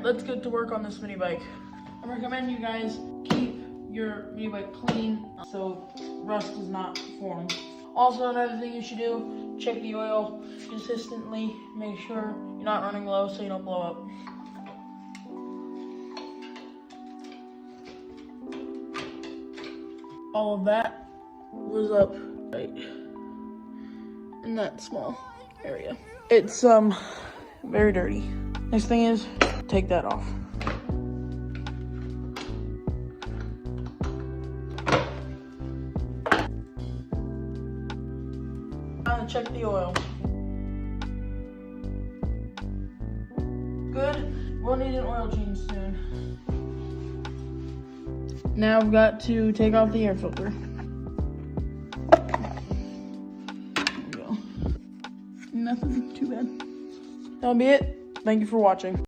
right, let's get to work on this mini bike. I recommend you guys keep your mini bike clean so rust does not form. Also, another thing you should do, check the oil consistently. Make sure you're not running low so you don't blow up. All of that was up right in that small area. It's very dirty. Next thing is take that off. Now check the oil. Good. We'll need an oil change soon. Now I've got to take off the air filter. There we go. Nothing too bad. That'll be it. Thank you for watching.